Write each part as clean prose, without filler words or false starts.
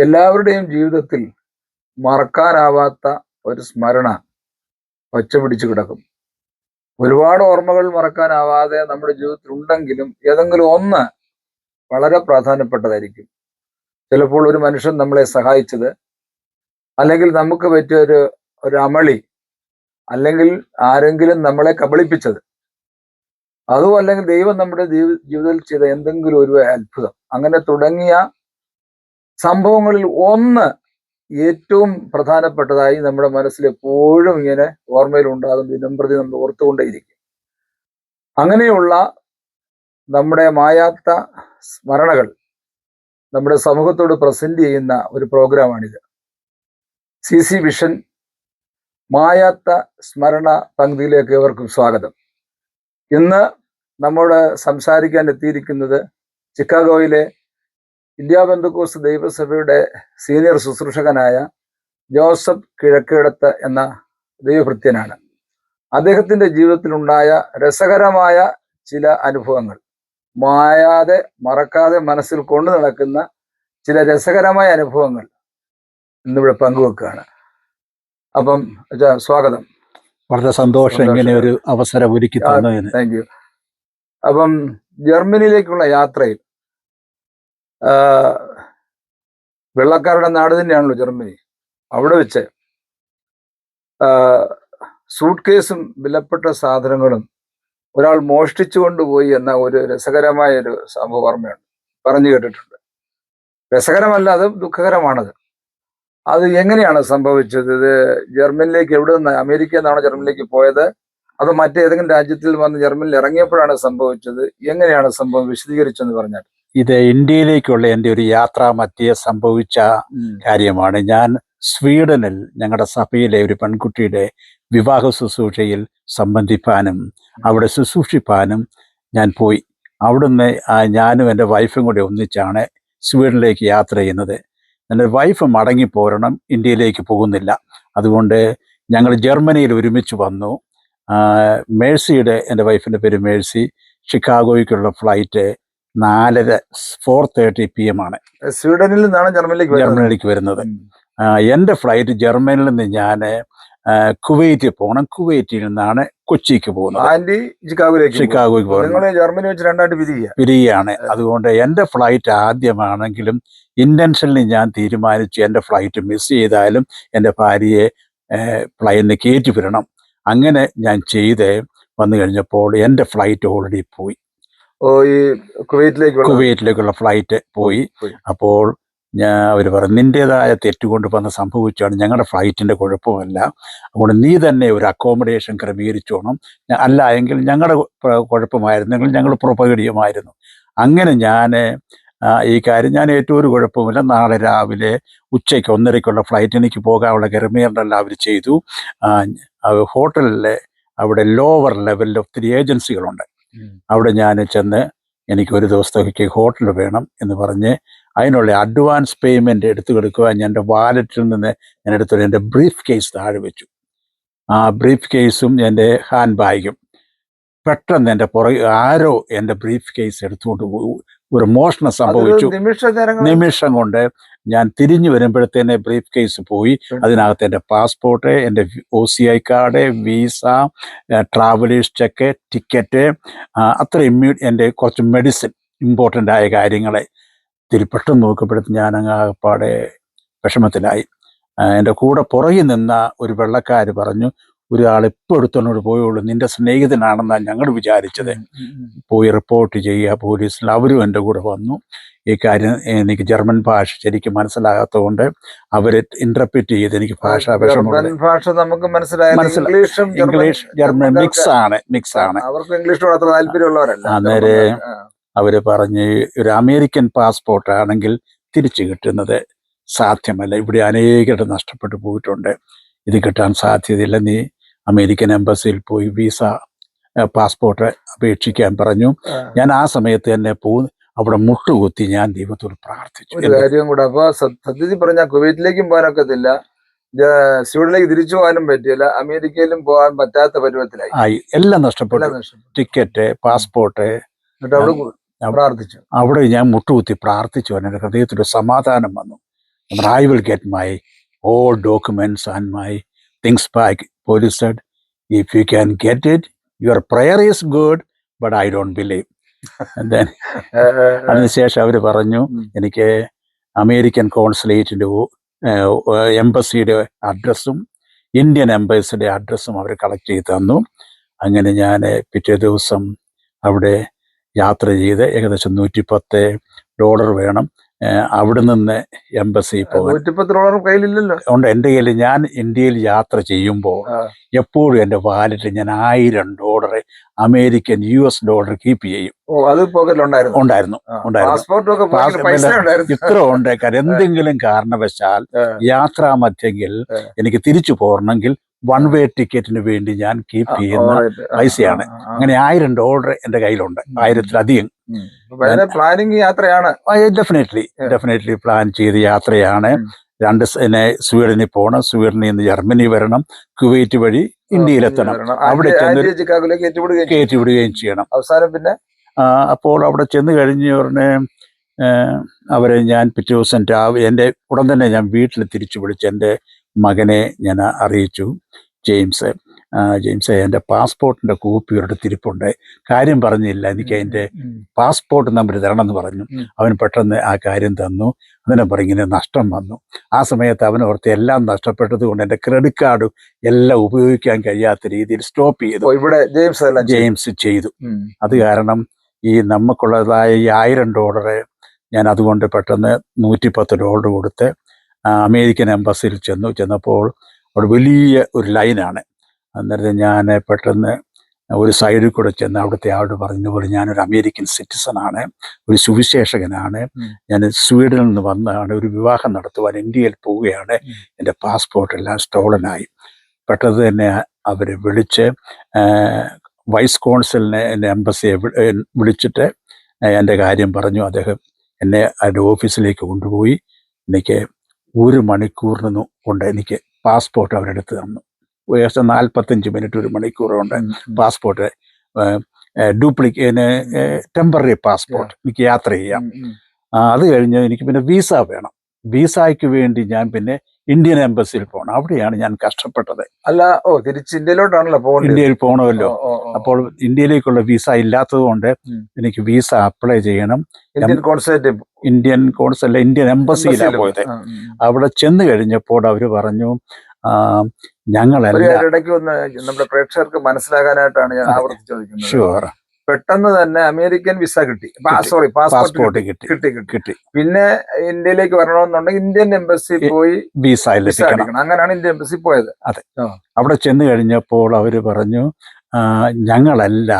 എല്ലാവരുടെയും ജീവിതത്തിൽ മറക്കാനാവാത്ത ഒരു സ്മരണ പച്ചപിടിച്ച് കിടക്കും. ഒരുപാട് ഓർമ്മകൾ മറക്കാനാവാതെ നമ്മുടെ ജീവിതത്തിൽ ഉണ്ടെങ്കിലും ഏതെങ്കിലും ഒന്ന് വളരെ പ്രധാനപ്പെട്ടതായിരിക്കും. ചിലപ്പോൾ ഒരു മനുഷ്യൻ നമ്മളെ സഹായിച്ചത്, അല്ലെങ്കിൽ നമുക്ക് പറ്റിയ ഒരു അമളി, അല്ലെങ്കിൽ ആരെങ്കിലും നമ്മളെ കബളിപ്പിച്ചത്, അതും അല്ലെങ്കിൽ ദൈവം നമ്മുടെ ജീവിതത്തിൽ ചെയ്ത എന്തെങ്കിലും ഒരു അത്ഭുതം, അങ്ങനെ തുടങ്ങിയ സംഭവങ്ങളിൽ ഒന്ന് ഏറ്റവും പ്രധാനപ്പെട്ടതായി നമ്മുടെ മനസ്സിൽ എപ്പോഴും ഇങ്ങനെ ഓർമ്മയിലുണ്ടാകും, ദിനം പ്രതി നമ്മൾ ഓർത്തുകൊണ്ടേയിരിക്കും. അങ്ങനെയുള്ള നമ്മുടെ മായാത്ത സ്മരണകൾ നമ്മുടെ സമൂഹത്തോട് പ്രസന്റ് ചെയ്യുന്ന ഒരു പ്രോഗ്രാമാണിത്. CC വിഷൻ മായാത്ത സ്മരണ പങ്ക്തിയിലേക്ക് ഏവർക്കും സ്വാഗതം. ഇന്ന് നമ്മോട് സംസാരിക്കാൻ എത്തിയിരിക്കുന്നത് ചിക്കാഗോയിലെ ഇന്ത്യ പെന്തക്കോസ്ത് ദൈവസഭയുടെ സീനിയർ ശുശ്രൂഷകനായ ജോസഫ് കിഴക്കേടത്ത് എന്ന ദൈവഭൃത്യനാണ്. അദ്ദേഹത്തിന്റെ ജീവിതത്തിലുണ്ടായ രസകരമായ ചില അനുഭവങ്ങൾ, മായാതെ മറക്കാതെ മനസ്സിൽ കൊണ്ടു നടക്കുന്ന ചില രസകരമായ അനുഭവങ്ങൾ ഇന്നിവിടെ പങ്കുവെക്കുകയാണ്. അപ്പം സ്വാഗതം. വളരെ സന്തോഷം ഇങ്ങനെ ഒരു അവസരം ഒരുക്കി തന്നതിന്. Thank you. അപ്പം ജർമ്മനിയിലേക്കുള്ള യാത്രയിൽ, വെള്ളക്കാരുടെ നാട് തന്നെയാണല്ലോ ജർമ്മനി. അവിടെ വെച്ച് സൂട്ട് കേസും വിലപ്പെട്ട സാധനങ്ങളും ഒരാൾ മോഷ്ടിച്ചു കൊണ്ടുപോയി എന്ന ഒരു രസകരമായ ഒരു സംഭവ ഓർമ്മയുണ്ട്, പറഞ്ഞു കേട്ടിട്ടുണ്ട്. രസകരമല്ല, അത് ദുഃഖകരമാണത്. അത് എങ്ങനെയാണ് സംഭവിച്ചത്? ഇത് ജർമ്മനിലേക്ക് എവിടെ നിന്ന്, അമേരിക്കയിൽ നിന്നാണോ ജർമ്മനിലേക്ക് പോയത്, അത് മറ്റേതെങ്കിലും രാജ്യത്തിൽ വന്ന് ജർമ്മനിയിൽ ഇറങ്ങിയപ്പോഴാണ് സംഭവിച്ചത്? എങ്ങനെയാണ് സംഭവം, വിശദീകരിച്ചെന്ന് പറഞ്ഞാൽ. ഇത് ഇന്ത്യയിലേക്കുള്ള എൻ്റെ ഒരു യാത്രാ മധ്യേ സംഭവിച്ച കാര്യമാണ്. ഞാൻ സ്വീഡനിൽ ഞങ്ങളുടെ സഭയിലെ ഒരു പെൺകുട്ടിയുടെ വിവാഹ ശുശ്രൂഷയിൽ സംബന്ധിപ്പാനും അവിടെ ശുശ്രൂഷിപ്പാനും ഞാൻ പോയി. അവിടുന്ന് ഞാനും എൻ്റെ വൈഫും കൂടെ ഒന്നിച്ചാണ് സ്വീഡനിലേക്ക് യാത്ര ചെയ്യുന്നത്. എൻ്റെ വൈഫ് മടങ്ങിപ്പോരണം, ഇന്ത്യയിലേക്ക് പോകുന്നില്ല. അതുകൊണ്ട് ഞങ്ങൾ ജർമ്മനിയിൽ ഒരുമിച്ച് വന്നു. മേഴ്സിയുടെ, എൻ്റെ വൈഫിൻ്റെ പേര് മേഴ്സി, ഷിക്കാഗോയ്ക്കുള്ള ഫ്ലൈറ്റ് 4:30 PM ആണ്. സ്വീഡനിൽ നിന്നാണ് ജർമ്മനിലേക്ക് വരുന്നത്. എൻ്റെ ഫ്ലൈറ്റ് ജർമ്മനിയിൽ നിന്ന് ഞാൻ കുവൈറ്റിൽ പോകണം. കുവൈറ്റിൽ നിന്നാണ് കൊച്ചിക്ക് പോകുന്നത്, ഷിക്കാഗോയ്ക്ക് പോകുന്നത്. പിരിയാണ്. അതുകൊണ്ട് എൻ്റെ ഫ്ലൈറ്റ് ആദ്യമാണെങ്കിലും ഇൻറ്റൻഷനിൽ ഞാൻ തീരുമാനിച്ചു, എൻ്റെ ഫ്ലൈറ്റ് മിസ് ചെയ്താലും എൻ്റെ ഭാര്യയെ ഫ്ലൈറ്റിന് കയറ്റി വിടണം. അങ്ങനെ ഞാൻ ചെയ്ത് വന്നു കഴിഞ്ഞപ്പോൾ എൻ്റെ ഫ്ലൈറ്റ് ഓൾറെഡി പോയി. കുവൈറ്റിലേക്കുള്ള ഫ്ലൈറ്റ് പോയി. അപ്പോൾ അവർ പറഞ്ഞു, നിൻ്റേതായ തെറ്റുകൊണ്ട് വന്ന് സംഭവിച്ചാണ്, ഞങ്ങളുടെ ഫ്ലൈറ്റിൻ്റെ കുഴപ്പമല്ല. അതുകൊണ്ട് നീ തന്നെ ഒരു അക്കോമഡേഷൻ ക്രമീകരിച്ചോണം, അല്ല എങ്കിൽ ഞങ്ങളുടെ കുഴപ്പമായിരുന്നെങ്കിൽ ഞങ്ങൾ പുറപ്പെടുകയുമായിരുന്നു. അങ്ങനെ ഞാൻ ഈ കാര്യം, ഞാൻ ഏറ്റവും ഒരു കുഴപ്പമില്ല, നാളെ രാവിലെ ഉച്ചയ്ക്ക് 1:30 ഫ്ലൈറ്റ് എനിക്ക് പോകാനുള്ള ക്രമീകരണമെല്ലാം അവർ ചെയ്തു. ഹോട്ടലിലെ അവിടെ ലോവർ ലെവലിൽ ഒത്തിരി ഏജൻസികളുണ്ട്. അവിടെ ഞാൻ ചെന്ന് എനിക്ക് ഒരു ദിവസത്തേക്ക് ഹോട്ടൽ വേണം എന്ന് പറഞ്ഞ് അതിനുള്ള അഡ്വാൻസ് പേയ്മെൻറ്റ് എടുത്തു കൊടുക്കുക. ഞാൻ എൻ്റെ വാലറ്റിൽ നിന്ന് ഞാൻ എടുത്തു എൻ്റെ ബ്രീഫ് കേസ് താഴെ വെച്ചു. ആ ബ്രീഫ് കേസും എൻ്റെ ഹാൻഡ് ബാഗും പെട്ടെന്ന് എൻ്റെ പുറകെ ആരോ എൻ്റെ ബ്രീഫ് കേസ് എടുത്തുകൊണ്ട് പോയി. ഒരു മോഷണം സംഭവിച്ചു. നിമിഷം കൊണ്ട് ഞാൻ തിരിഞ്ഞു വരുമ്പോഴത്തേനെ ബ്രീഫ് കേസ് പോയി. അതിനകത്ത് എൻ്റെ പാസ്പോർട്ട്, എൻ്റെ OCI card, visa, travellers check, ticket, അത്രയും എൻ്റെ കുറച്ച് മെഡിസിൻ, ഇമ്പോർട്ടൻ്റ് ആയ കാര്യങ്ങളെ പെട്ടെന്ന് നോക്കപ്പെടുത്തി ഞാൻ അങ്ങാപ്പാടെ വിഷമത്തിലായി. എൻ്റെ കൂടെ പുറകിൽ നിന്ന ഒരു വെള്ളക്കാർ പറഞ്ഞു, ഒരാൾ ഇപ്പോൾ എടുത്തോണ്ട് പോയുള്ളൂ, നിന്റെ സ്നേഹിതനാണെന്നാണ് ഞങ്ങൾ വിചാരിച്ചത്, പോയി റിപ്പോർട്ട് ചെയ്യുക പോലീസിൽ. അവരും എൻ്റെ കൂടെ വന്നു. ഈ കാര്യം എനിക്ക് ജർമ്മൻ ഭാഷ ശരിക്കും മനസ്സിലാകാത്തതുകൊണ്ട് അവർ ഇന്റർപ്രറ്റ് ചെയ്ത് എനിക്ക് ഭാഷ നമുക്ക് ഇംഗ്ലീഷ് ജർമ്മൻ മിക്സ് ആണ്. അന്നേരം അവര് പറഞ്ഞ്, ഒരു അമേരിക്കൻ പാസ്പോർട്ട് ആണെങ്കിൽ തിരിച്ചു കിട്ടുന്നത് സാധ്യമല്ല, ഇവിടെ അനേകരുടെ നഷ്ടപ്പെട്ടു പോയിട്ടുണ്ട്, ഇത് കിട്ടാൻ സാധ്യതയില്ല, നീ അമേരിക്കൻ എംബസിയിൽ പോയി വിസ പാസ്പോർട്ട് അപേക്ഷിക്കാൻ പറഞ്ഞു. ഞാൻ ആ സമയത്ത് തന്നെ അവിടെ മുട്ടുകുത്തി ഞാൻ ദൈവത്തോട് പ്രാർത്ഥിച്ചു. ഒരു കാര്യം കൂടെ, അപ്പൊ സത്യത്തിൽ പറഞ്ഞാൽ കുവൈറ്റിലേക്കും പോകാനൊക്കത്തില്ല, സ്വീഡനിലേക്ക് തിരിച്ചു പോകാനും പറ്റില്ല, അമേരിക്കയിലും പോകാൻ പറ്റാത്ത പരുവത്തിലായി. എല്ലാം നഷ്ടപ്പെട്ടു, ടിക്കറ്റ്, പാസ്പോർട്ട്. അവിടെ ഞാൻ മുട്ടുകുത്തി പ്രാർത്ഥിച്ചു. എൻ്റെ ഹൃദയത്തിൽ സമാധാനം വന്നു. I will get my all documents and my things back. Police said, if you can get it, your prayer is good, but I don't believe. And then അതിനുശേഷം അവർ പറഞ്ഞു എനിക്ക് അമേരിക്കൻ കോൺസുലേറ്റിൻ്റെ എംബസിയുടെ അഡ്രസ്സും ഇന്ത്യൻ എംബസിയുടെ അഡ്രസ്സും അവർ കളക്ട് ചെയ്ത് തന്നു. അങ്ങനെ ഞാൻ പിറ്റേ ദിവസം അവിടെ യാത്ര ചെയ്ത് ഏകദേശം $110 വേണം അവിടെ നിന്ന് എംബസി പോകാൻ. $110 കയ്യിലില്ലല്ലോ. ഉണ്ട് എൻ്റെ കയ്യിൽ. ഞാൻ ഇന്ത്യയിൽ യാത്ര ചെയ്യുമ്പോൾ എപ്പോഴും എൻ്റെ വാലറ്റിൽ ഞാൻ $1000 അമേരിക്കൻ US ഡോളർ കീപ്പ് ചെയ്യും. അത് പോക്കറ്റിലുണ്ടായിരുന്നു. ഇത്ര ഉണ്ട്. കാര്യം എന്തെങ്കിലും കാരണവശാൽ യാത്രാമധ്യത്തിൽ എനിക്ക് തിരിച്ചു പോരണമെങ്കിൽ വൺ വേ ടിക്കറ്റിന് വേണ്ടി ഞാൻ കീപ്പ് ചെയ്യുന്ന പൈസയാണ്. അങ്ങനെ $1000 എൻ്റെ കയ്യിലുണ്ട്. 1000-ലധികം. പ്ലാനിങ് യാത്രയാണ്. ഡെഫിനറ്റ്ലി പ്ലാൻ ചെയ്ത യാത്രയാണ്. സ്വീഡനിൽ പോകണം, സ്വീഡനിൽ നിന്ന് ജർമ്മനി വരണം, കുവൈറ്റ് വഴി ഇന്ത്യയിലെത്തണം, അവിടെ കയറ്റിവിടുകയും ചെയ്യണം. അവസാനം പിന്നെ അപ്പോൾ അവിടെ ചെന്ന് കഴിഞ്ഞവരുടെ അവരെ ഞാൻ പിറ്റേ ദിവസം എൻ്റെ ഉടൻ തന്നെ ഞാൻ വീട്ടിൽ തിരിച്ചു വിളിച്ച് എൻ്റെ മകനെ ഞാൻ അറിയിച്ചു. ജെയിംസ് എൻ്റെ പാസ്പോർട്ടിൻ്റെ കോപ്പി ഒരിടത്ത് തിരിപ്പുണ്ട്, കാര്യം പറഞ്ഞില്ല, എനിക്ക് അതിൻ്റെ പാസ്പോർട്ട് നമ്പർ തരണം എന്ന് പറഞ്ഞു. അവൻ പെട്ടെന്ന് ആ കാര്യം തന്നു. അതിനെ പറഞ്ഞിങ്ങനെ നഷ്ടം വന്നു. ആ സമയത്ത് അവനോർത്ത് എല്ലാം നഷ്ടപ്പെട്ടത് കൊണ്ട് എൻ്റെ ക്രെഡിറ്റ് കാർഡും എല്ലാം ഉപയോഗിക്കാൻ കഴിയാത്ത രീതിയിൽ സ്റ്റോപ്പ് ചെയ്തു. ഇവിടെ ജെയിംസ് ചെയ്തു. അത് കാരണം ഈ നമുക്കുള്ളതായ ഈ $1000 ഞാൻ അതുകൊണ്ട് പെട്ടെന്ന് $110 കൊടുത്ത് അമേരിക്കൻ എംബസിയിൽ ചെന്നപ്പോൾ അവിടെ വലിയ ഒരു ലൈനാണ്. അന്നേരം ഞാൻ പെട്ടെന്ന് ഒരു സൈഡിൽ കൂടെ ചെന്ന് അവിടുത്തെ ആളോട് പറഞ്ഞതുപോലെ ഞാനൊരു അമേരിക്കൻ സിറ്റിസണാണ്, ഒരു സുവിശേഷകനാണ്, ഞാൻ സ്വീഡനിൽ നിന്ന് വന്നതാണ്, ഒരു വിവാഹം നടത്തുവാൻ ഇന്ത്യയിൽ പോവുകയാണ്, എൻ്റെ പാസ്പോർട്ടെല്ലാം സ്റ്റോളനായി. പെട്ടെന്ന് തന്നെ അവരെ വിളിച്ച് വൈസ് കോൺസലിനെ എൻ്റെ എംബസിയെ വിളിച്ചിട്ട് എൻ്റെ കാര്യം പറഞ്ഞു. അദ്ദേഹം എന്നെ അതിൻ്റെ ഓഫീസിലേക്ക് കൊണ്ടുപോയി എനിക്ക് 1 മണിക്കൂറിന് കൊണ്ട് എനിക്ക് പാസ്പോർട്ട് അവരെടുത്ത് തന്നു. ഏകദേശം 45 മിനിറ്റ് 1 മണിക്കൂർ കൊണ്ട് പാസ്പോർട്ട് ടെമ്പററി പാസ്പോർട്ട് എനിക്ക് യാത്ര ചെയ്യാം. അത് കഴിഞ്ഞ് എനിക്ക് പിന്നെ വിസ വേണം. വിസയ്ക്ക് വേണ്ടി ഞാൻ പിന്നെ ഇന്ത്യൻ എംബസിയിൽ പോകണം. അവിടെയാണ് ഞാൻ കഷ്ടപ്പെട്ടത്. തിരിച്ച് ഇന്ത്യയിലോട്ടാണല്ലോ ഇന്ത്യയിൽ പോകണമല്ലോ. അപ്പോൾ ഇന്ത്യയിലേക്കുള്ള വിസ ഇല്ലാത്തത് കൊണ്ട് എനിക്ക് വിസ അപ്ലൈ ചെയ്യണം. ഇന്ത്യൻ എംബസിയിലാണ് പോയത്. അവിടെ ചെന്ന് കഴിഞ്ഞപ്പോൾ അവർ പറഞ്ഞു ഇടയ്ക്ക് ഒന്ന് നമ്മുടെ പ്രേക്ഷകർക്ക് മനസ്സിലാകാനായിട്ടാണ് ഞാൻ ആവർത്തിച്ച് ചോദിക്കുന്നത്. ഷുവർ. പെട്ടെന്ന് തന്നെ അമേരിക്കൻ വിസ കിട്ടി, പാസ്പോർട്ട് കിട്ടി. പിന്നെ ഇന്ത്യയിലേക്ക് വരണമെന്നുണ്ടെങ്കിൽ ഇന്ത്യൻ എംബസി പോയി വിസ എടുക്കണം. അങ്ങനെയാണ് ഇന്ത്യൻ എംബസി പോയത്. അതെ. അവിടെ ചെന്ന് കഴിഞ്ഞപ്പോൾ അവർ പറഞ്ഞു ഞങ്ങളല്ല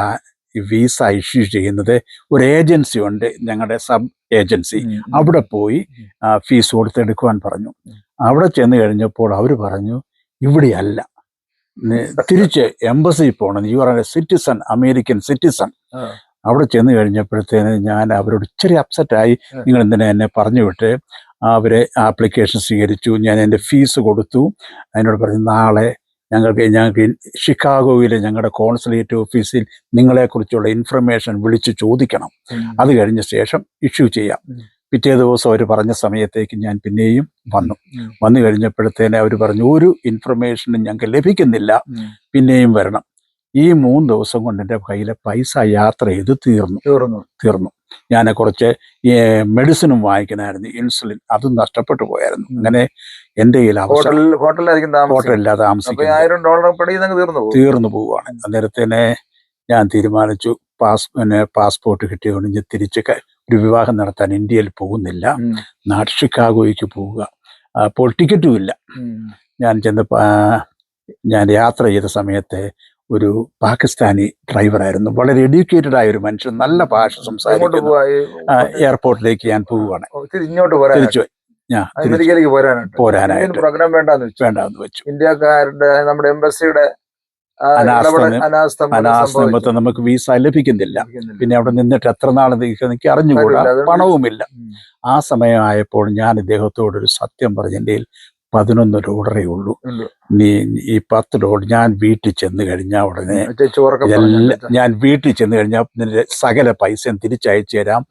ഈ വിസ ഇഷ്യൂ ചെയ്യുന്നത്, ഒരു ഏജൻസി ഉണ്ട്, ഞങ്ങളുടെ സബ് ഏജൻസി, അവിടെ പോയി ഫീസ് കൊടുത്തെടുക്കുവാൻ പറഞ്ഞു. അവിടെ ചെന്ന് കഴിഞ്ഞപ്പോൾ അവർ പറഞ്ഞു ഇവിടെയല്ല, തിരിച്ച് എംബസി പോകണം, you are A citizen, American citizen. അവിടെ ചെന്ന് കഴിഞ്ഞപ്പോഴത്തേന് ഞാൻ അവരോട് ഇച്ചിരി അപ്സെറ്റായി. നിങ്ങൾ എന്തിനാ എന്നെ പറഞ്ഞു വിട്ട്? അവരെ ആപ്ലിക്കേഷൻ സ്വീകരിച്ചു. ഞാൻ എൻ്റെ ഫീസ് കൊടുത്തു. അതിനോട് പറഞ്ഞു നാളെ ഞങ്ങൾക്ക് ഷിക്കാഗോയിലെ ഞങ്ങളുടെ കോൺസുലേറ്റ് ഓഫീസിൽ നിങ്ങളെക്കുറിച്ചുള്ള ഇൻഫർമേഷൻ വിളിച്ച് ചോദിക്കണം, അത് കഴിഞ്ഞ ശേഷം ഇഷ്യൂ ചെയ്യാം. പിറ്റേ ദിവസം അവർ പറഞ്ഞ സമയത്തേക്ക് ഞാൻ പിന്നെയും വന്നു കഴിഞ്ഞപ്പോഴത്തേനെ അവർ പറഞ്ഞു ഒരു ഇൻഫർമേഷനും ഞങ്ങൾക്ക് ലഭിക്കുന്നില്ല, പിന്നെയും വരണം. ഈ 3 ദിവസം കൊണ്ട് എൻ്റെ കയ്യിലെ പൈസ യാത്ര ചെയ്ത് തീർന്നു. ഞാൻ കുറച്ച് മെഡിസിനും വാങ്ങിക്കണമായിരുന്നു, ഇൻസുലിൻ, അതും നഷ്ടപ്പെട്ടു പോയായിരുന്നു. അങ്ങനെ എൻ്റെ കയ്യിൽ ഹോട്ടലില്ലാതെ താമസിക്കും തീർന്നു പോവുകയാണ്. അന്നേരത്തേനെ ഞാൻ തീരുമാനിച്ചു പാസ്പോർട്ട് കിട്ടിയതുകൊണ്ട് ഞാൻ തിരിച്ച് ഒരു വിവാഹം നടത്താൻ ഇന്ത്യയിൽ പോകുന്നില്ല, ഷിക്കാഗോയ്ക്ക് പോവുക. അപ്പോൾ ടിക്കറ്റും ഇല്ല. ഞാൻ യാത്ര ചെയ്ത സമയത്ത് ഒരു പാകിസ്ഥാനി ഡ്രൈവറായിരുന്നു, വളരെ എഡ്യൂക്കേറ്റഡ് ആയ ഒരു മനുഷ്യൻ, നല്ല ഭാഷ സംസാരിക്കുന്നു. എയർപോർട്ടിലേക്ക് ഞാൻ പോവുകയാണ്. തിരിച്ചു പോരാനായിട്ട് വേണ്ടാന്ന് വെച്ചു. ഇന്ത്യക്കാരുടെ നമ്മുടെ എംബസിയുടെ അനാസ്ഥ നമുക്ക് വിസ ലഭിക്കുന്നില്ല. പിന്നെ അവിടെ നിന്നിട്ട് എത്ര നാൾ എനിക്ക് അറിഞ്ഞുകൂടാ, പണവുമില്ല. ആ സമയമായപ്പോൾ ഞാൻ ഇദ്ദേഹത്തോടൊരു സത്യം പറഞ്ഞു, എൻ്റെ 11 ഡോളറേ ഉള്ളൂ. നീ ഈ 10 ഡോളർ ഞാൻ വീട്ടിൽ ചെന്ന് കഴിഞ്ഞാൽ ഉടനെ ഞാൻ വീട്ടിൽ ചെന്ന് കഴിഞ്ഞാൽ നിന്റെ സകല പൈസയും തിരിച്ചയച്ചു തരാം.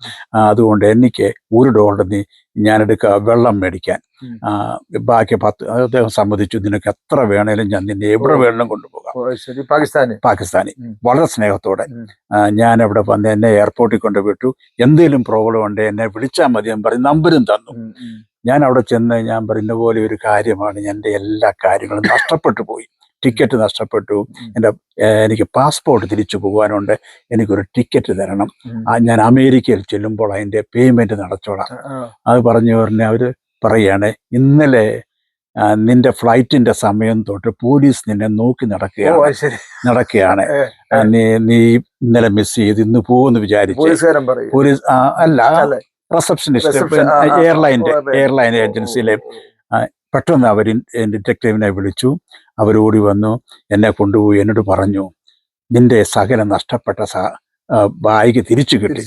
അതുകൊണ്ട് എനിക്ക് $1 നീ ഞാനെടുക്കുക വെള്ളം മേടിക്കാൻ, ബാക്കി 10 അദ്ദേഹം സമ്മതിച്ചു. നിനക്ക് എത്ര വേണേലും ഞാൻ നിന്നെ എവിടെ വേണമെങ്കിലും കൊണ്ടുപോകാം. പാകിസ്ഥാനി വളരെ സ്നേഹത്തോടെ. ഞാൻ അവിടെ വന്ന് എന്നെ എയർപോർട്ടിൽ കൊണ്ടുവിട്ടു. എന്തെങ്കിലും പ്രോബ്ലം ഉണ്ട് എന്നെ വിളിച്ചാൽ മതി എന്ന് പറഞ്ഞ് നമ്പരും തന്നു. ഞാൻ അവിടെ ചെന്ന് ഞാൻ പറയുന്ന പോലെ ഒരു കാര്യമാണ്, എൻ്റെ എല്ലാ കാര്യങ്ങളും നഷ്ടപ്പെട്ടു പോയി. ടിക്കറ്റ് നഷ്ടപ്പെട്ടു, എനിക്ക് പാസ്പോർട്ട് തിരിച്ചു പോകാനുണ്ട്, എനിക്കൊരു ടിക്കറ്റ് തരണം, ഞാൻ അമേരിക്കയിൽ ചെല്ലുമ്പോൾ അതിൻ്റെ പേയ്മെൻറ്റ് നടച്ചോളാം. അത് പറഞ്ഞു പറഞ്ഞ് അവർ പറയുകയാണ്, ഇന്നലെ നിന്റെ ഫ്ലൈറ്റിന്റെ സമയം തൊട്ട് പോലീസ് നിന്നെ നോക്കി നടക്കുകയാണ്. നീ ഇന്നലെ മിസ് ചെയ്ത് ഇന്ന് പോകുമെന്ന് വിചാരിച്ചു. പോലീസ് അല്ല, റിസപ്ഷനിസ്റ്റ് എയർലൈൻ ഏജൻസിയിലെ. പെട്ടെന്ന് അവർ ഡിറ്റക്റ്റീവിനെ വിളിച്ചു. അവരോടി വന്നു, എന്നെ കൊണ്ടുപോയി എന്നോട് പറഞ്ഞു, നിന്റെ സകല നഷ്ടപ്പെട്ട ബാഗ് തിരിച്ചു കിട്ടി.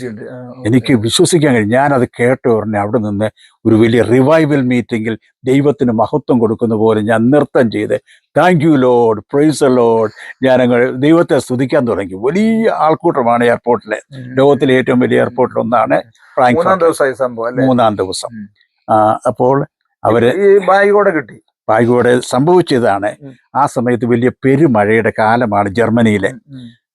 എനിക്ക് വിശ്വസിക്കാൻ കഴിയും. ഞാനത് കേട്ട ഉടനെ അവിടെ നിന്ന് ഒരു വലിയ റിവൈവൽ മീറ്റിംഗിൽ ദൈവത്തിന് മഹത്വം കൊടുക്കുന്ന പോലെ ഞാൻ നൃത്തം ചെയ്ത് thank you lord, praise the lord, ഞാനങ്ങൾ ദൈവത്തെ സ്തുതിക്കാൻ തുടങ്ങി. വലിയ ആൾക്കൂട്ടമാണ് എയർപോർട്ടിലെ, ലോകത്തിലെ ഏറ്റവും വലിയ എയർപോർട്ടിൽ ഒന്നാണ് ഫ്രാങ്ക്ഫർട്ട്. 3-ാം ദിവസം. അപ്പോൾ അവര് ബാഗോടെ സംഭവിച്ചതാണ്. ആ സമയത്ത് വലിയ പെരുമഴയുടെ കാലമാണ് ജർമ്മനിയിലെ.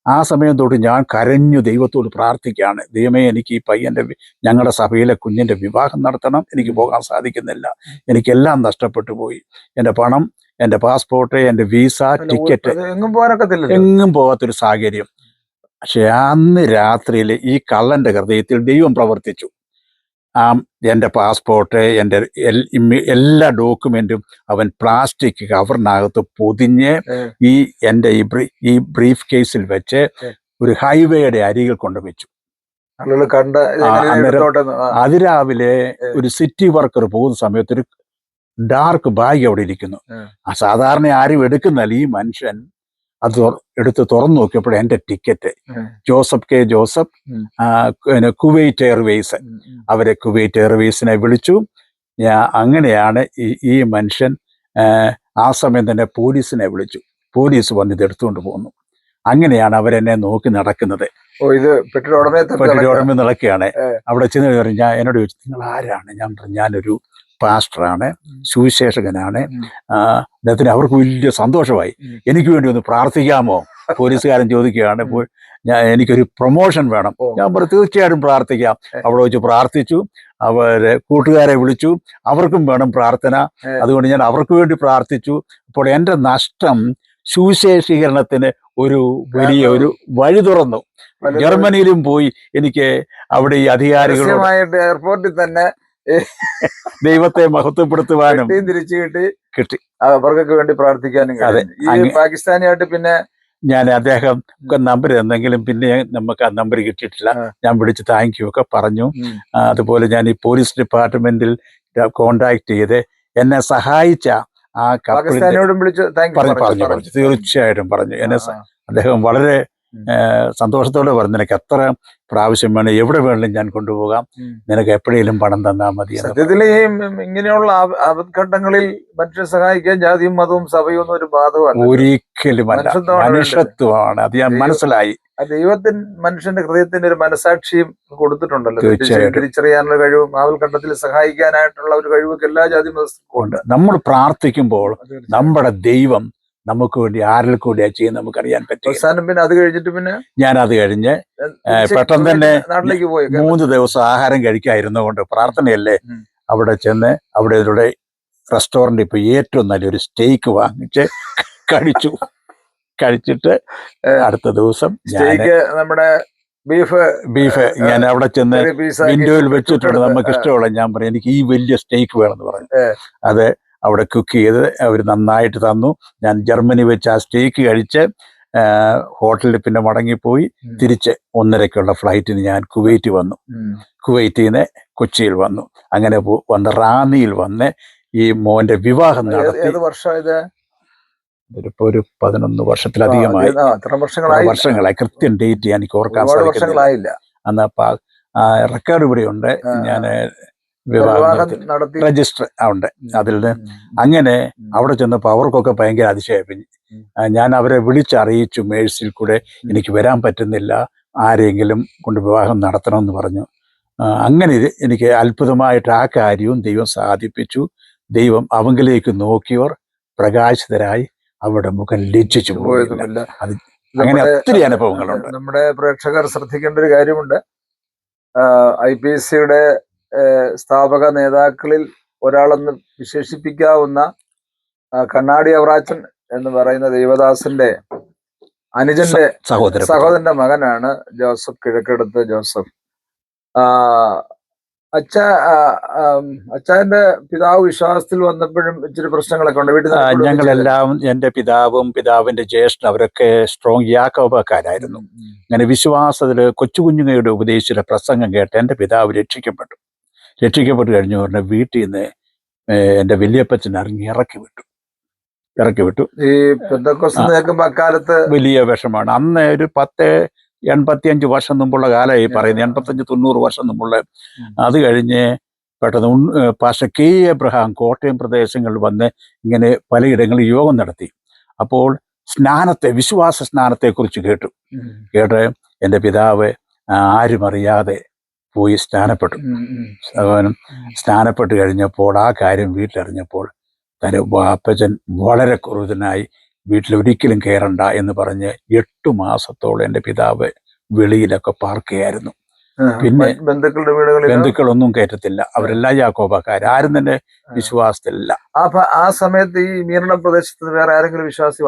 ആ സമയം തൊട്ട് ഞാൻ കരഞ്ഞു ദൈവത്തോട് പ്രാർത്ഥിക്കുകയാണ്, ദൈവമേ എനിക്ക് ഈ പയ്യൻ്റെ, ഞങ്ങളുടെ സഭയിലെ കുഞ്ഞിൻ്റെ വിവാഹം നടത്തണം, എനിക്ക് പോകാൻ സാധിക്കുന്നില്ല, എനിക്കെല്ലാം നഷ്ടപ്പെട്ടു പോയി. എൻ്റെ പണം, എൻ്റെ പാസ്പോർട്ട്, എൻ്റെ വിസ, ടിക്കറ്റ്, എങ്ങും പോകാത്തൊരു സാഹചര്യം. പക്ഷെ അന്ന് രാത്രിയിൽ ഈ കള്ളൻ്റെ ഹൃദയത്തിൽ ദൈവം പ്രവർത്തിച്ചു. എൻ്റെ പാസ്പോർട്ട്, എൻ്റെ എല്ലാ ഡോക്യുമെൻറ്റും അവൻ പ്ലാസ്റ്റിക് കവറിനകത്ത് പൊതിഞ്ഞ് എൻ്റെ ഈ ബ്രീഫ് കേസിൽ വെച്ച് ഒരു ഹൈവേയുടെ അരികിൽ കൊണ്ടുവച്ചു. അതിരാവിലെ ഒരു സിറ്റി വർക്കർ പോകുന്ന സമയത്ത് ഒരു ഡാർക്ക് ബാഗ് അവിടെ ഇരിക്കുന്നു. സാധാരണ ആരും എടുക്കുന്നില്ല. ഈ മനുഷ്യൻ അത് എടുത്ത് തുറന്നു നോക്കിയപ്പോൾ എൻ്റെ ടിക്കറ്റ്, ജോസഫ് കുവൈറ്റ് എയർവേസ്. അവരെ കുവൈറ്റ് എയർവേസിനെ വിളിച്ചു. അങ്ങനെയാണ് ഈ മനുഷ്യൻ ആ സമയം തന്നെ പോലീസിനെ വിളിച്ചു. പോലീസ് വന്ന് ഇത് എടുത്തുകൊണ്ട് പോന്നു. അങ്ങനെയാണ് അവരെന്നെ നോക്കി നടക്കുന്നത്. പെട്ടിയുടെ നടക്കുകയാണ്. അവിടെ ചെന്ന് പറഞ്ഞു, എന്നോട് ചോദിച്ചു, നിങ്ങൾ ആരാണ്? ഞാൻ പറഞ്ഞു, ഞാനൊരു പാസ്റ്ററാണ്, സുവിശേഷകനാണ്. അദ്ദേഹത്തിന് അവർക്ക് വലിയ സന്തോഷമായി. എനിക്ക് വേണ്ടി ഒന്ന് പ്രാർത്ഥിക്കാമോ? പോലീസുകാരൻ ചോദിക്കുകയാണ്. എനിക്കൊരു പ്രൊമോഷൻ വേണം. ഞാൻ പറഞ്ഞു, തീർച്ചയായിട്ടും പ്രാർത്ഥിക്കാം. അവിടെ വെച്ച് പ്രാർത്ഥിച്ചു. അവരെ കൂട്ടുകാരെ വിളിച്ചു, അവർക്കും വേണം പ്രാർത്ഥന. അതുകൊണ്ട് ഞാൻ അവർക്ക് വേണ്ടി പ്രാർത്ഥിച്ചു. അപ്പോൾ എൻ്റെ നഷ്ടം സുവിശേഷീകരണത്തിന് ഒരു വലിയ ഒരു വഴി തുറന്നു. ജർമ്മനിയിലും പോയി എനിക്ക് അവിടെ ഈ അധികാരികളുമായിട്ട് എയർപോർട്ടിൽ തന്നെ ദൈവത്തെ മഹത്വപ്പെടുത്തുവാനും കിട്ടി, അവർക്കൊക്കെ വേണ്ടി പ്രാർത്ഥിക്കാനും. പാകിസ്ഥാനിയായിട്ട് പിന്നെ ഞാൻ അദ്ദേഹം നമ്പർ തന്നെങ്കിലും പിന്നെ നമുക്ക് ആ നമ്പർ കിട്ടിയിട്ടില്ല. ഞാൻ വിളിച്ച് താങ്ക് യു ഒക്കെ പറഞ്ഞു. അതുപോലെ ഞാൻ ഈ പോലീസ് ഡിപ്പാർട്ട്മെന്റിൽ കോണ്ടാക്ട് ചെയ്ത് എന്നെ സഹായിച്ച ആ പാകിസ്ഥാനിയോടും വിളിച്ച് പറഞ്ഞു. തീർച്ചയായിട്ടും പറഞ്ഞു. എന്നെ അദ്ദേഹം വളരെ സന്തോഷത്തോടെ പറഞ്ഞു, നിനക്ക് എത്ര പ്രാവശ്യം വേണം, എവിടെ വേണമെങ്കിലും ഞാൻ കൊണ്ടുപോകാം, നിനക്ക് എപ്പോഴേലും പണം തന്നാൽ മതി. സത്യത്തിൽ ഈ ഇങ്ങനെയുള്ള ആപത്ഘട്ടങ്ങളിൽ മനുഷ്യരെ സഹായിക്കാൻ ജാതിയും മതവും സഭയും ഒന്നും ഒരു ബാധകമല്ല, ഒരിക്കലും മനുഷ്യത്വമാണ്. അത് ഞാൻ മനസ്സിലായി. ദൈവത്തിന് മനുഷ്യന്റെ ഹൃദയത്തിന്റെ ഒരു മനസാക്ഷിയും കൊടുത്തിട്ടുണ്ടല്ലോ, തിരിച്ചറിയാനുള്ള കഴിവും ആപത്ഘട്ടത്തിൽ സഹായിക്കാനായിട്ടുള്ള ഒരു കഴിവൊക്കെ എല്ലാ ജാതി മതസ്ഥർക്കും ഉണ്ട്. നമ്മൾ പ്രാർത്ഥിക്കുമ്പോൾ നമ്മുടെ ദൈവം നമുക്ക് വേണ്ടി ആരിൽ കൂടിയാ ചെയ്യുന്നത് നമുക്കറിയാൻ പറ്റും. പിന്നെ അത് കഴിഞ്ഞിട്ട് പിന്നെ ഞാൻ അത് കഴിഞ്ഞ് പെട്ടെന്ന് തന്നെ നാട്ടിലേക്ക് പോയി. 3 ദിവസം ആഹാരം കഴിക്കാതിരുന്ന കൊണ്ട് പ്രാർത്ഥനയല്ലേ, അവിടെ ചെന്ന് അവിടെ റെസ്റ്റോറൻറ്റിൽ പോയി ഏറ്റവും നല്ലൊരു സ്റ്റേക്ക് വാങ്ങിച്ച് കഴിച്ചിട്ട് അടുത്ത ദിവസം നമ്മുടെ ബീഫ് ഞാൻ അവിടെ ചെന്ന് വിൻഡോയിൽ വെച്ചിട്ടുണ്ട്, നമുക്ക് ഇഷ്ടമുള്ള. ഞാൻ പറയും, എനിക്ക് ഈ വലിയ സ്റ്റേക്ക് വേണമെന്ന് പറഞ്ഞു. അത് അവിടെ കുക്ക് ചെയ്ത് അവർ നന്നായിട്ട് തന്നു. ഞാൻ ജർമ്മനി വെച്ച് ആ സ്റ്റേക്ക് കഴിച്ച് ഹോട്ടലിൽ പിന്നെ മടങ്ങിപ്പോയി. തിരിച്ച് 1:30-ക്കുള്ള ഫ്ലൈറ്റിന് ഞാൻ കുവൈറ്റ് വന്നു. കുവൈറ്റിൽ നിന്ന് കൊച്ചിയിൽ വന്നു. അങ്ങനെ വന്ന് റാന്നിയിൽ വന്ന് ഈ മോന്റെ വിവാഹം നടത്തി. ഇതിപ്പോ ഒരു 11 വർഷത്തിലധികമായി, വർഷങ്ങളായി. കൃത്യം ഡേറ്റ് എനിക്ക് ഓർക്കാൻ സാധിക്കില്ല. അന്ന് റെക്കോർഡ് ഇവിടെ ഉണ്ട്. ഞാൻ വിവാഹം നടത്തി രജിസ്റ്റർ ഉണ്ട് അതിൽ നിന്ന്. അങ്ങനെ അവിടെ ചെന്നപ്പോൾ അവർക്കൊക്കെ ഭയങ്കര അതിശയമായി. ഞാൻ അവരെ വിളിച്ചറിയിച്ചു മേഴ്സിൽ കൂടെ, എനിക്ക് വരാൻ പറ്റുന്നില്ല, ആരെങ്കിലും കൊണ്ട് വിവാഹം നടത്തണമെന്ന് പറഞ്ഞു. അങ്ങനെ എനിക്ക് അത്ഭുതമായിട്ട് ആ കാര്യവും ദൈവം സാധിപ്പിച്ചു. ദൈവം അവങ്കിലേക്ക് നോക്കിയവർ പ്രകാശിതരായി അവരുടെ മുഖം ലജ്ജിച്ചു പോയതുമില്ല. അത് അങ്ങനെ ഒത്തിരി അനുഭവങ്ങളുണ്ട്. നമ്മുടെ പ്രേക്ഷകർ ശ്രദ്ധിക്കേണ്ട ഒരു കാര്യമുണ്ട്. IPCയുടെ സ്ഥാപക നേതാക്കളിൽ ഒരാളെന്ന് വിശേഷിപ്പിക്കാവുന്ന കണ്ണാടി അവറാച്ചൻ എന്ന് പറയുന്ന ദൈവദാസന്റെ അനുജന്റെ സഹോദരന്റെ മകനാണ് ജോസഫ് കിഴക്കെടുത്ത് ജോസഫ്. അച്ഛന്റെ പിതാവ് വിശ്വാസത്തിൽ വന്നപ്പോഴും ഇച്ചിരി പ്രശ്നങ്ങളൊക്കെ ഉണ്ട് വീട്ടിൽ. ഞങ്ങളെല്ലാം, എന്റെ പിതാവും പിതാവിന്റെ ജ്യേഷ്ഠൻ അവരൊക്കെ സ്ട്രോങ് യാക്കോബക്കാരായിരുന്നു. അങ്ങനെ വിശ്വാസത്തില് കൊച്ചുകുഞ്ഞുങ്ങളുടെ ഉപദേശിച്ച പ്രസംഗം കേട്ട് എന്റെ പിതാവ് രക്ഷിക്കപ്പെട്ടു കഴിഞ്ഞു പറഞ്ഞ വീട്ടിൽ നിന്ന് എന്റെ വലിയപ്പച്ചൻ ഇറക്കി വിട്ടു. ഈ അക്കാലത്ത് വലിയ വിഷമാണ്. അന്ന് ഒരു 85 വർഷം മുമ്പുള്ള കാലമായി പറയുന്നത്, 85-90 വർഷം മുമ്പുള്ള. അത് കഴിഞ്ഞ് പെട്ടെന്ന് പാസ്റ്റർ K. എബ്രഹാം കോട്ടയം പ്രദേശങ്ങളിൽ വന്ന് ഇങ്ങനെ പലയിടങ്ങളിൽ യോഗം നടത്തി. അപ്പോൾ വിശ്വാസ സ്നാനത്തെക്കുറിച്ച് കേട്ട് എൻ്റെ പിതാവ് ആരും അറിയാതെ പോയി സ്നാനപ്പെട്ടു. സ്നാനപ്പെട്ട് കഴിഞ്ഞപ്പോൾ ആ കാര്യം വീട്ടിലറിഞ്ഞപ്പോൾ തൻ്റെ അപ്പച്ചൻ വളരെ ക്രൂരനായി വീട്ടിലൊരിക്കലും കയറണ്ട എന്ന് പറഞ്ഞ് 8 മാസത്തോളം എൻ്റെ പിതാവ് വെളിയിലൊക്കെ പാർക്കുകയായിരുന്നു. പിന്നെ ബന്ധുക്കളൊന്നും കയറ്റത്തില്ല, അവരെല്ലാം യാക്കോബക്കാർ, ആരും തന്നെ വിശ്വാസത്തിലില്ല. ആ സമയത്ത് ഈ മീറണം പ്രദേശത്ത് വേറെ ആരെങ്കിലും വിശ്വാസി?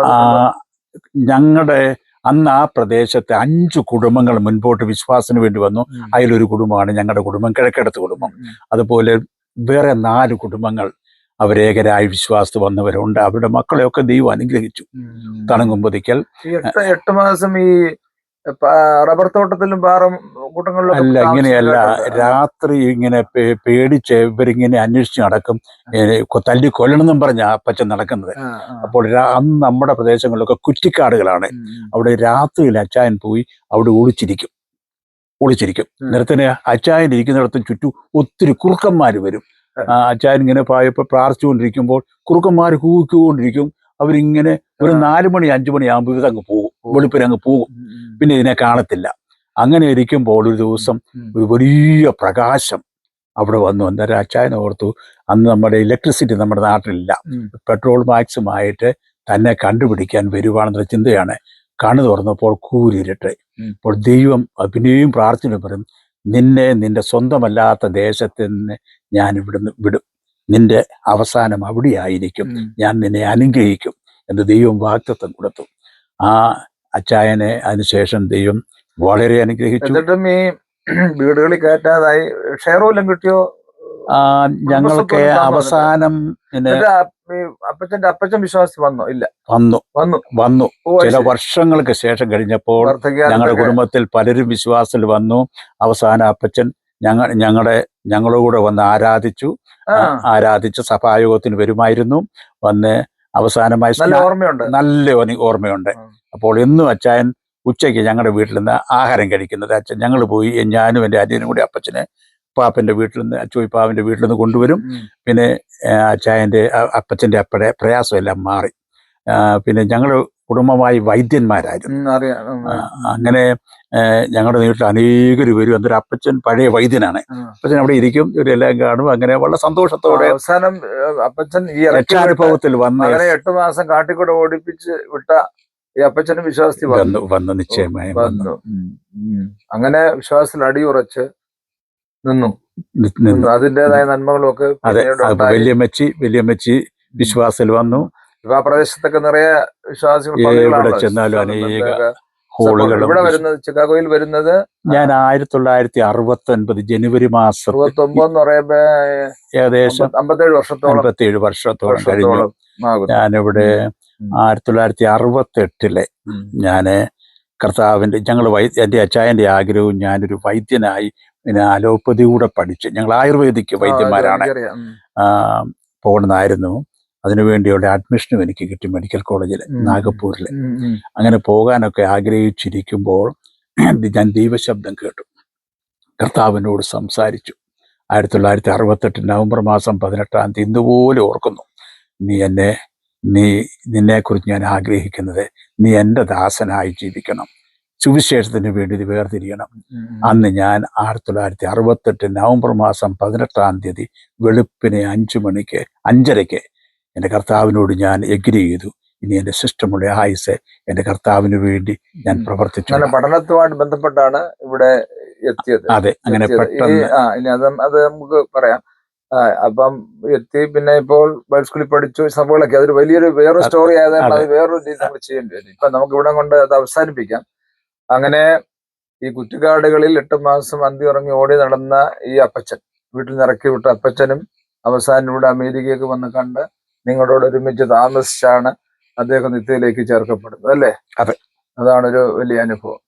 ഞങ്ങളുടെ അന്ന് ആ പ്രദേശത്തെ 5 കുടുംബങ്ങൾ മുൻപോട്ട് വിശ്വാസത്തിന് വേണ്ടി വന്നു. അതിലൊരു കുടുംബമാണ് ഞങ്ങളുടെ കുടുംബം, കിഴക്കെടുത്ത് കുടുംബം. അതുപോലെ വേറെ 4 കുടുംബങ്ങൾ അവരേകരായി വിശ്വാസത്തിൽ വന്നവരുണ്ട്. അവരുടെ മക്കളെയൊക്കെ ദൈവം അനുഗ്രഹിച്ചു. തണങ്കുമ്പതിക്കൽ 8 മാസം ഈ റബ്ബർ തോട്ടത്തിലും കൂട്ടങ്ങളിലും അല്ല, ഇങ്ങനെയല്ല. രാത്രി ഇങ്ങനെ പേടിച്ച് ഇവരിങ്ങനെ അന്വേഷിച്ച് നടക്കും. തല്ലി കൊല്ലണമെന്നും പറഞ്ഞ അപ്പച്ചൻ നടക്കുന്നത്. അപ്പോൾ അന്ന് നമ്മുടെ പ്രദേശങ്ങളിലൊക്കെ കുറ്റിക്കാടുകളാണ്. അവിടെ രാത്രിയിൽ അച്ചായൻ പോയി അവിടെ ഒളിച്ചിരിക്കും. നേരത്തിന് അച്ചായൻ ഇരിക്കുന്നിടത്തും ചുറ്റും ഒത്തിരി കുറുക്കന്മാർ വരും. അച്ചായൻ ഇങ്ങനെ പ്രാർത്ഥിച്ചുകൊണ്ടിരിക്കുമ്പോൾ കുറുക്കന്മാർ കൂവിക്കൊണ്ടിരിക്കും. അവരിങ്ങനെ ഒരു 4 മണി 5 മണിയാകുമ്പോൾ ഇതങ്ങ് പോകും, വെളുപ്പിനങ്ങ് പോകും. പിന്നെ ഇതിനെ കാണത്തില്ല. അങ്ങനെ ഇരിക്കുമ്പോൾ ഒരു ദിവസം ഒരു വലിയ പ്രകാശം അവിടെ വന്നു. അന്നേരം അച്ചായൻ ഓർത്തു, അന്ന് നമ്മുടെ ഇലക്ട്രിസിറ്റി നമ്മുടെ നാട്ടിലില്ല, പെട്രോൾ മാക്സുമായിട്ട് തന്നെ കണ്ടുപിടിക്കാൻ വരുവാണെന്നുള്ള ചിന്തയാണ്. കണ്ണു തുറന്നപ്പോൾ കൂരിരട്ടെ. അപ്പോൾ ദൈവം പിന്നെയും പ്രാർത്ഥന പറയും, നിന്റെ സ്വന്തമല്ലാത്ത ദേശത്ത് നിന്ന് ഞാൻ ഇവിടുന്ന് വിടും, നിന്റെ അവസാനം അവിടെയായിരിക്കും, ഞാൻ നിന്നെ അനുഗ്രഹിക്കും എന്ന് ദൈവം വാഗ്ദത്തം കൊടുത്തു. ആ അച്ചായനെ അതിനുശേഷം ദൈവം വളരെ അനുഗ്രഹിച്ചു. എന്നിട്ടും ഈ വീടുകളിൽ കയറ്റാതായി ഷെയർ വല്ലതും കിട്ടിയോ? ഞങ്ങൾക്ക് അവസാനം അപ്പച്ചൻ വിശ്വാസി വന്നോ? ഇല്ല, വന്നു ചില വർഷങ്ങൾക്ക് ശേഷം കഴിഞ്ഞപ്പോൾ ഞങ്ങളുടെ കുടുംബത്തിൽ പലരും വിശ്വാസത്തിൽ വന്നു. അവസാനം അപ്പച്ചൻ ഞങ്ങളുടെ കൂടെ വന്ന് ആരാധിച്ച് സഭായോഗത്തിന് വരുമായിരുന്നു. വന്ന് അവസാനമായി നല്ല ഓർമ്മയുണ്ട്. അപ്പോൾ എന്നും അച്ചായൻ ഉച്ചയ്ക്ക് ഞങ്ങളുടെ വീട്ടിൽ നിന്ന് ആഹാരം കഴിക്കുന്നത് അച്ഛൻ, ഞങ്ങൾ പോയി ഞാനും എൻ്റെ അനിയനും കൂടി അപ്പച്ചനെ പാപ്പൻ്റെ വീട്ടിൽ നിന്ന്, അച്ചോയിപ്പാവിൻ്റെ വീട്ടിൽ നിന്ന് കൊണ്ടുവരും. പിന്നെ അപ്പച്ചൻ്റെ അപ്പടെ പ്രയാസമെല്ലാം മാറി. പിന്നെ ഞങ്ങൾ കുടുംബമായി വൈദ്യന്മാരായിരുന്നു. അങ്ങനെ ഞങ്ങളുടെ വീട്ടിൽ അനേകർ വരും. അന്നേരം അപ്പച്ചൻ പഴയ വൈദ്യനാണ്. അപ്പച്ചൻ അവിടെ ഇരിക്കും, ഇവരെല്ലാം കാണും. അങ്ങനെ വളരെ സന്തോഷത്തോടെ അവസാനം അപ്പച്ചൻ ഈ രക്ഷാനുഭവത്തിൽ വന്ന് 8 മാസം കാട്ടിക്കൂടെ ഓടിപ്പിച്ച് വിട്ട ഈ അപ്പച്ചനും വിശ്വാസത്തിൽ വന്നു നിശ്ചയമായി വന്നു. അങ്ങനെ വിശ്വാസത്തിൽ അടിയുറച്ച് നിന്നു. അതിൻ്റെതായ നന്മകളും ഒക്കെ വലിയമ്മച്ചി വിശ്വാസത്തിൽ വന്നു. ആ പ്രദേശത്തൊക്കെ നിറയെ വിശ്വാസികൾ ചെന്നാലും അനേക ഇവിടെ വരുന്നത്, ചിക്കാഗോയിൽ വരുന്നത് ഞാൻ 1969 ജനുവരി മാസം 69 എന്ന് പറയുമ്പോ ഏകദേശം 57 വർഷത്തോളം കഴിഞ്ഞു. ഞാനിവിടെ 1968 ഞാന് കർത്താവിന്റെ എൻ്റെ അച്ചായന്റെ ആഗ്രഹവും ഞാനൊരു വൈദ്യനായി പിന്നെ അലോപ്പതി കൂടെ പഠിച്ച്, ഞങ്ങൾ ആയുർവേദിക് വൈദ്യന്മാരാണ്, പോകണമെന്നായിരുന്നു. അതിനുവേണ്ടിയുള്ള അഡ്മിഷനും എനിക്ക് കിട്ടി മെഡിക്കൽ കോളേജിൽ നാഗപ്പൂരിൽ. അങ്ങനെ പോകാനൊക്കെ ആഗ്രഹിച്ചിരിക്കുമ്പോൾ ഞാൻ ദൈവശബ്ദം കേട്ടു, കർത്താവിനോട് സംസാരിച്ചു. 1968 നവംബർ മാസം 18 ഇന്നുപോലെ ഓർക്കുന്നു. നിന്നെക്കുറിച്ച് ഞാൻ ആഗ്രഹിക്കുന്നത് നീ എൻ്റെ ദാസനായി ജീവിക്കണം, സുവിശേഷത്തിന് വേണ്ടി ഇത് വേർതിരിയണം. അന്ന് ഞാൻ 1968 നവംബർ മാസം 18 വെളുപ്പിനെ 5:30 എൻ്റെ കർത്താവിനോട് ഞാൻ എഗ്രി ചെയ്തു. ഇനി എൻ്റെ സിസ്റ്റമുള്ള ആയുസ് എൻ്റെ കർത്താവിന് വേണ്ടി ഞാൻ പ്രവർത്തിച്ചു. പഠനത്തുമായിട്ട് ബന്ധപ്പെട്ടാണ് ഇവിടെ എത്തിയത്. അതെ, അങ്ങനെ പെട്ടെന്ന് ഇനി അത് നമുക്ക് പറയാം. അപ്പം എത്തി, പിന്നെ ഇപ്പോൾ ബൈബിൾ സ്കൂളിൽ പഠിച്ചു, സംഭവങ്ങളൊക്കെ അതൊരു വലിയൊരു വേറൊരു സ്റ്റോറി ആയതുകൊണ്ട് അത് വേറൊരു രീതി നമ്മൾ ചെയ്യേണ്ടി വരും. ഇപ്പൊ നമുക്ക് ഇവിടെ കൊണ്ട് അത് അവസാനിപ്പിക്കാം. അങ്ങനെ ഈ കുറ്റിക്കാടുകളിൽ 8 മാസം അന്തി ഉറങ്ങി ഓടി നടന്ന ഈ അപ്പച്ചൻ, വീട്ടിൽ നിന്ന് ഇറക്കി വിട്ട അപ്പച്ചനും അവസാനം ഇവിടെ അമേരിക്കയ്ക്ക് വന്ന് കണ്ട് നിങ്ങളോട് ഒരുമിച്ച് താമസിച്ചാണ് അദ്ദേഹം നിത്യയിലേക്ക് ചേർക്കപ്പെടുന്നത്, അല്ലേ? അതെ, അതാണൊരു വലിയ അനുഭവം.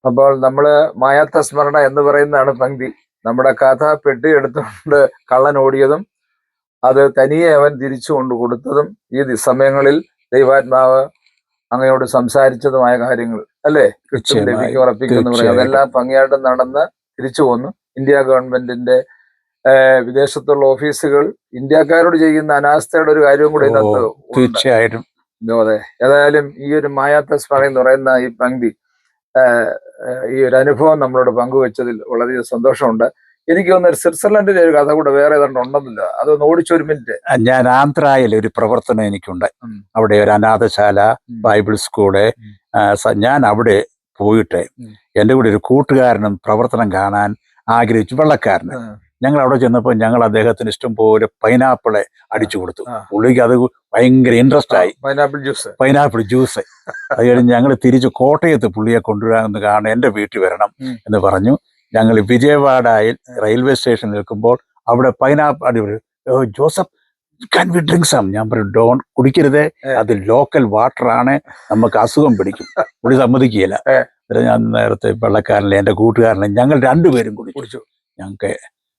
അപ്പോൾ നമ്മള് മായാത്ത സ്മരണ എന്ന് പറയുന്നതാണ് പങ്ക്തി. നമ്മുടെ കഥ പെട്ടി എടുത്തുകൊണ്ട് കള്ളൻ ഓടിയതും അത് തനിയെ അവൻ തിരിച്ചു കൊണ്ട് കൊടുത്തതും ഈ സമയങ്ങളിൽ ദൈവാത്മാവ് അങ്ങയോട് സംസാരിച്ചതുമായ കാര്യങ്ങൾ, അല്ലേ? കിട്ടും, ലഭിക്കും, ഉറപ്പിക്കുമെന്ന് പറയും. അതെല്ലാം ഭംഗിയായിട്ട് നടന്ന് തിരിച്ചു പോന്നു. ഇന്ത്യ ഗവൺമെന്റിന്റെ വിദേശത്തുള്ള ഓഫീസുകൾ ഇന്ത്യക്കാരോട് ചെയ്യുന്ന അനാസ്ഥയുടെ ഒരു കാര്യവും കൂടെ ഇതിനകത്ത് തീർച്ചയായിട്ടും. അതെ, ഏതായാലും ഈ ഒരു മായാത്ത സ്മരണ എന്ന് പറയുന്ന ഈ പങ്ക്തി, ഈ ഒരു അനുഭവം നമ്മളോട് പങ്കുവെച്ചതിൽ വളരെയധികം സന്തോഷമുണ്ട്. എനിക്ക് തോന്നുന്നു സ്വിറ്റ്സർലൻഡിലെ ഒരു കഥ കൂടെ വേറെ ഏതാണ്ട് ഉണ്ടെന്നില്ല, അതൊന്ന് ഓടിച്ചൊരു മിനിറ്റ്. ഞാൻ ആന്ധ്രയിൽ ഒരു പ്രവർത്തനം എനിക്കുണ്ട്. അവിടെ ഒരു അനാഥശാല, ബൈബിൾ സ്കൂള്. ഞാൻ അവിടെ പോയിട്ട് എൻ്റെ കൂടെ ഒരു കൂട്ടുകാരനും പ്രവർത്തനം കാണാൻ ആഗ്രഹിച്ചു, വെള്ളക്കാരന്. ഞങ്ങൾ അവിടെ ചെന്നപ്പോൾ ഞങ്ങൾ അദ്ദേഹത്തിന് ഇഷ്ടം പോലെ പൈനാപ്പിളെ അടിച്ചു കൊടുത്തു. പുള്ളിക്ക് അത് ഭയങ്കര ഇൻട്രസ്റ്റ് ആയി, പൈനാപ്പിൾ ജ്യൂസ്. അത് കഴിഞ്ഞ് ഞങ്ങൾ തിരിച്ച് കോട്ടയത്ത് പുള്ളിയെ കൊണ്ടുവരാമെന്ന് കാണാൻ എൻ്റെ വീട്ടിൽ വരണം എന്ന് പറഞ്ഞു. ഞങ്ങൾ വിജയവാഡയിൽ റെയിൽവേ സ്റ്റേഷനിൽ നിൽക്കുമ്പോൾ അവിടെ pineapple, Joseph can we drink some? ഞാൻ പറഞ്ഞു ഡോൺ, കുടിക്കരുതേ, അത് ലോക്കൽ വാട്ടർ ആണ്, നമുക്ക് അസുഖം പിടിക്കും. പുള്ളി സമ്മതിക്കുകയില്ല. ഞാൻ നേരത്തെ വെള്ളക്കാരനെ എൻ്റെ കൂട്ടുകാരനെ ഞങ്ങൾ രണ്ടുപേരും കുടിച്ചു. ഞങ്ങൾക്ക്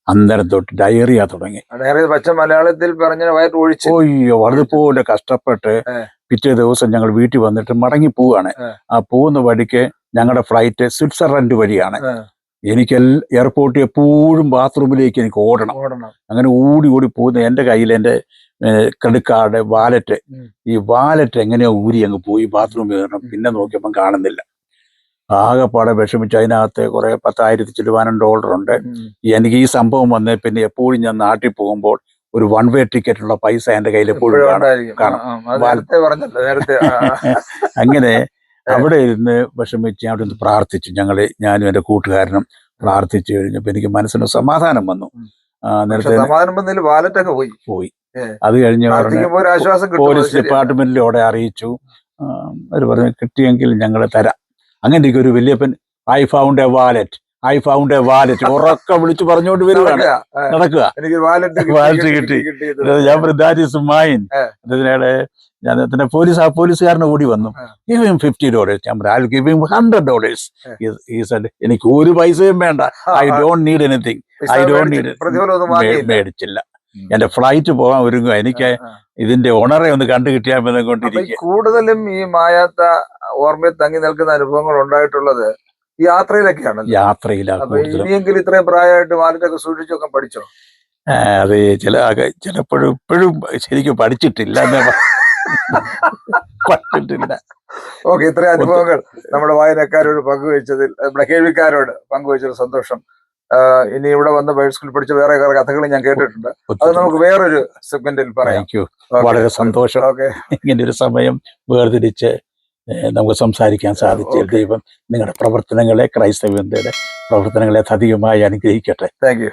അന്നേരം തൊട്ട് ഡയറിയ തുടങ്ങി. പച്ച മലയാളത്തിൽ പറഞ്ഞ അയ്യോ, അതുപോലെ കഷ്ടപ്പെട്ട് പിറ്റേ ദിവസം ഞങ്ങൾ വീട്ടിൽ വന്നിട്ട് മടങ്ങി പോവുകയാണ്. ആ പോകുന്ന വഴിക്ക് ഞങ്ങളുടെ ഫ്ലൈറ്റ് സ്വിറ്റ്സർലൻഡ് വഴിയാണ്. എനിക്ക് എയർപോർട്ടിൽ എപ്പോഴും ബാത്റൂമിലേക്ക് എനിക്ക് ഓടണം. അങ്ങനെ ഓടി പോകുന്ന എൻ്റെ കയ്യിൽ എൻ്റെ ക്രെഡിറ്റ് കാർഡ്, വാലറ്റ്, ഈ വാലറ്റ് എങ്ങനെയോ ഊരി അങ്ങ് പോയി ബാത്റൂമിൽ കയറണം. പിന്നെ നോക്കിയപ്പം കാണുന്നില്ല. ആകെപ്പാടെ വിഷമിച്ച് അതിനകത്ത് കുറെ $10,000 ഉണ്ട്. എനിക്ക് ഈ സംഭവം വന്നേ പിന്നെ എപ്പോഴും ഞാൻ നാട്ടിൽ പോകുമ്പോൾ ഒരു 1 വേ ടിക്കറ്റ് ഉള്ള പൈസ എൻ്റെ കയ്യിൽ എപ്പോഴും കാണും. അങ്ങനെ അവിടെ ഇരുന്ന് വിഷമിച്ച് അവിടെ നിന്ന് പ്രാർത്ഥിച്ചു. ഞാനും എൻ്റെ കൂട്ടുകാരനും പ്രാർത്ഥിച്ചു കഴിഞ്ഞപ്പോൾ എനിക്ക് മനസ്സിന് സമാധാനം വന്നു. പോയി. അത് കഴിഞ്ഞ് പോലീസ് ഡിപ്പാർട്ട്മെന്റിൽ അവിടെ അറിയിച്ചു. അവർ പറഞ്ഞു കിട്ടിയെങ്കിൽ ഞങ്ങൾ തരാം. അങ്ങനെ എനിക്ക് ഒരു വല്യപ്പൻ ഐ ഫൗണ്ട് എ വാലറ്റ് ഉറക്കെ വിളിച്ചു പറഞ്ഞുകൊണ്ട് വരുവാണ്, നടക്കുക. വാലറ്റ് കിട്ടി. ഞാൻ ദാറ്റ് ഈസ് മൈൻ. അതിനാണ് ഞാൻ പോലീസുകാരനെ ഓടി വന്നു. Give him $50. ഞാൻ പറഞ്ഞു I give him $100. He said എനിക്ക് ഒരു പൈസയും വേണ്ട, ഐ ഡോണ്ട് നീഡ് എനിത്തിങ്, മേടിച്ചില്ല. എന്റെ ഫ്ലൈറ്റ് പോകാൻ ഒരുങ്ങുക, എനിക്ക് ഇതിന്റെ ഓണറെ ഒന്ന് കണ്ടു കിട്ടിയാൽ കൊണ്ടിരിക്കുക. കൂടുതലും ഈ മായാത്ത ഓർമ്മയിൽ തങ്ങി നിൽക്കുന്ന അനുഭവങ്ങൾ ഉണ്ടായിട്ടുള്ളത് യാത്രയിലൊക്കെയാണ്. യാത്രയിലാണ്. ഇനിയെങ്കിലും ഇത്രയും പ്രായമായിട്ട് വാലറ്റൊക്കെ സൂക്ഷിച്ചൊക്കെ പഠിച്ചോ? അത് ചിലപ്പോഴും ഇപ്പോഴും ശരിക്കും പഠിച്ചിട്ടില്ല. ഓക്കെ, ഇത്രയും അനുഭവങ്ങൾ നമ്മുടെ വായനക്കാരോട് പങ്കുവെച്ചതിൽ, നമ്മുടെ കേൾവിക്കാരോട് പങ്കുവെച്ചതിൽ സന്തോഷം. ഇനി ഇവിടെ വന്ന് ബൈബിൾ സ്കൂളിൽ പഠിച്ച വേറെ കഥകൾ ഞാൻ കേട്ടിട്ടുണ്ട്. അത് നമുക്ക് വേറൊരു സെഗ്മെന്റിൽ പറയാം. വളരെ സന്തോഷം. ഇങ്ങനെ ഒരു സമയം വേർതിരിച്ച് നമുക്ക് സംസാരിക്കാൻ സാധിച്ച ദൈവം നിങ്ങളുടെ പ്രവർത്തനങ്ങളെ, ക്രൈസ്തവ പ്രവർത്തനങ്ങളെ അധികമായി അനുഗ്രഹിക്കട്ടെ. Thank you.